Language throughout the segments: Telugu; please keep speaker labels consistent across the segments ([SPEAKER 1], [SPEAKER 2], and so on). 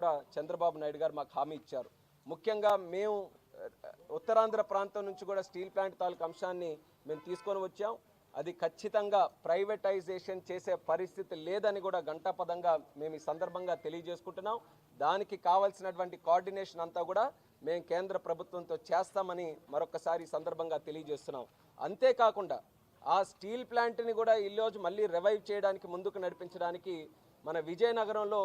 [SPEAKER 1] కూడా చంద్రబాబు నాయుడు గారు మాకు హామీ ఇచ్చారు. ముఖ్యంగా మేము ఉత్తరాంధ్ర ప్రాంతం నుంచి కూడా స్టీల్ ప్లాంట్ తాలూకు అంశాన్ని మేము తీసుకొని వచ్చాం. అది ఖచ్చితంగా ప్రైవేటైజేషన్ చేసే పరిస్థితి లేదని కూడా గంటాపదంగా మేము ఈ సందర్భంగా తెలియజేసుకుంటున్నాం. దానికి కావాల్సినటువంటి కోఆర్డినేషన్ అంతా కూడా మేము కేంద్ర ప్రభుత్వంతో చేస్తామని మరొకసారి ఈ సందర్భంగా తెలియజేస్తున్నాం. అంతేకాకుండా ఆ స్టీల్ ప్లాంట్ని కూడా ఈరోజు మళ్ళీ రివైవ్ చేయడానికి ముందుకు నడిపించడానికి మన విజయనగరంలో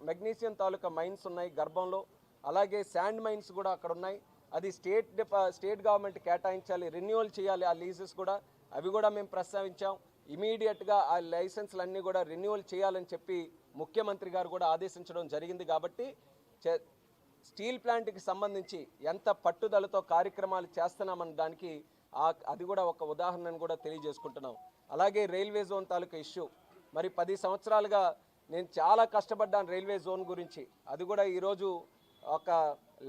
[SPEAKER 1] మెగ్నీషియం తాలూకా మైన్స్ ఉన్నాయి గర్భంలో, అలాగే శాండ్ మైన్స్ కూడా అక్కడ ఉన్నాయి. అది స్టేట్ గవర్నమెంట్ కేటాయించాలి, రెన్యువల్ చేయాలి ఆ లీజెస్ కూడా, అవి కూడా మేము ప్రస్తావించాం. ఇమీడియట్గా ఆ లైసెన్స్లన్నీ కూడా రెన్యువల్ చేయాలని చెప్పి ముఖ్యమంత్రి గారు కూడా ఆదేశించడం జరిగింది. కాబట్టి స్టీల్ ప్లాంట్కి సంబంధించి ఎంత పట్టుదలతో కార్యక్రమాలు చేస్తున్నామన్న దానికి అది కూడా ఒక ఉదాహరణను కూడా తెలియజేసుకుంటున్నాం. అలాగే రైల్వే జోన్ తాలూకా ఇష్యూ, మరి 10 సంవత్సరాలుగా నేను చాలా కష్టపడ్డాను రైల్వే జోన్ గురించి. అది కూడా ఈరోజు ఒక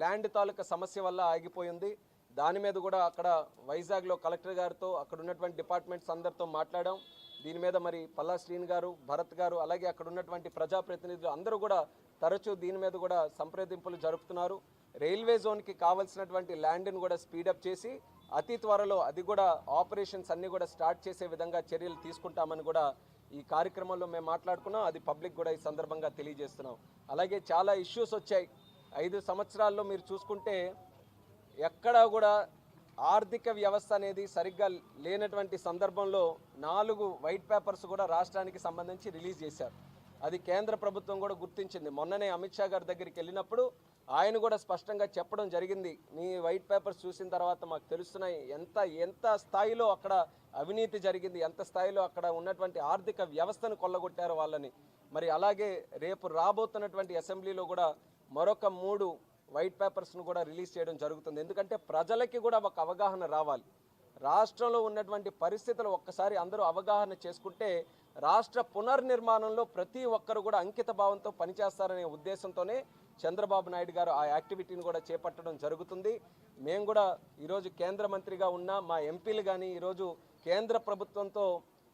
[SPEAKER 1] ల్యాండ్ తాలూకా సమస్య వల్ల ఆగిపోయింది. దాని మీద కూడా అక్కడ వైజాగ్లో కలెక్టర్ గారితో అక్కడ ఉన్నటువంటి డిపార్ట్మెంట్స్ అందరితో మాట్లాడాం. దీని మీద మరి పల్లా శ్రీని గారు, భరత్ గారు, అలాగే అక్కడ ఉన్నటువంటి ప్రజాప్రతినిధులు అందరూ కూడా తరచూ దీని మీద కూడా సంప్రదింపులు జరుపుతున్నారు. రైల్వే జోన్కి కావాల్సినటువంటి ల్యాండ్ని కూడా స్పీడప్ చేసి అతి త్వరలో అది కూడా ఆపరేషన్స్ అన్నీ కూడా స్టార్ట్ చేసే విధంగా చర్యలు తీసుకుంటామని కూడా ఈ కార్యక్రమంలో మేము మాట్లాడుకున్నాం. అది పబ్లిక్ కూడా ఈ సందర్భంగా తెలియజేస్తున్నాం. అలాగే చాలా ఇష్యూస్ వచ్చాయి 5 సంవత్సరాల్లో. మీరు చూసుకుంటే ఎక్కడా కూడా ఆర్థిక వ్యవస్థ అనేది సరిగ్గా లేనటువంటి సందర్భంలో 4 వైట్ పేపర్స్ కూడా రాష్ట్రానికి సంబంధించి రిలీజ్ చేశారు. అది కేంద్ర ప్రభుత్వం కూడా గుర్తించింది. మొన్ననే అమిత్ షా గారి దగ్గరికి వెళ్ళినప్పుడు ఆయన కూడా స్పష్టంగా చెప్పడం జరిగింది, మీ వైట్ పేపర్స్ చూసిన తర్వాత మాకు తెలుస్తున్నాయి ఎంత స్థాయిలో అక్కడ అవినీతి జరిగింది, ఎంత స్థాయిలో అక్కడ ఉన్నటువంటి ఆర్థిక వ్యవస్థను కొల్లగొట్టారో వాళ్ళని. మరి అలాగే రేపు రాబోతున్నటువంటి అసెంబ్లీలో కూడా మరొక 3 వైట్ పేపర్స్ను కూడా రిలీజ్ చేయడం జరుగుతుంది. ఎందుకంటే ప్రజలకి కూడా ఒక అవగాహన రావాలి. రాష్ట్రంలో ఉన్నటువంటి పరిస్థితులు ఒక్కసారి అందరూ అవగాహన చేసుకుంటే రాష్ట్ర పునర్నిర్మాణంలో ప్రతి ఒక్కరు కూడా అంకిత భావంతో పనిచేస్తారనే ఉద్దేశంతోనే చంద్రబాబు నాయుడు గారు ఆ యాక్టివిటీని కూడా చేపట్టడం జరుగుతుంది. మేము కూడా ఈరోజు కేంద్ర మంత్రిగా ఉన్న మా ఎంపీలు కానీ ఈరోజు కేంద్ర ప్రభుత్వంతో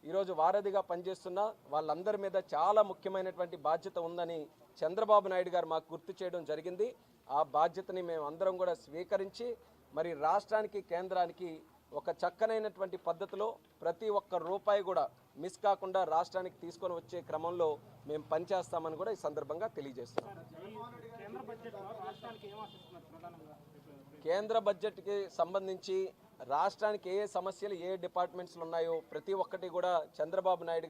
[SPEAKER 1] ఈరోజు వారధిగా పనిచేస్తున్న వాళ్ళందరి మీద చాలా ముఖ్యమైనటువంటి బాధ్యత ఉందని చంద్రబాబు నాయుడు గారు మాకు గుర్తు చేయడం జరిగింది. ఆ బాధ్యతని మేము అందరం కూడా స్వీకరించి మరి రాష్ట్రానికి కేంద్రానికి ఒక చక్కనైనటువంటి పద్ధతిలో ప్రతి ఒక్క రూపాయి కూడా మిస్ కాకుండా రాష్ట్రానికి తీసుకొని వచ్చే క్రమంలో మేము పనిచేస్తామని కూడా ఈ సందర్భంగా తెలియజేస్తున్నాం. కేంద్ర బడ్జెట్కి సంబంధించి రాష్ట్రానికి ఏ సమస్యలు ఏ డిపార్ట్మెంట్స్లు ఉన్నాయో ప్రతి ఒక్కటి కూడా చంద్రబాబు నాయుడు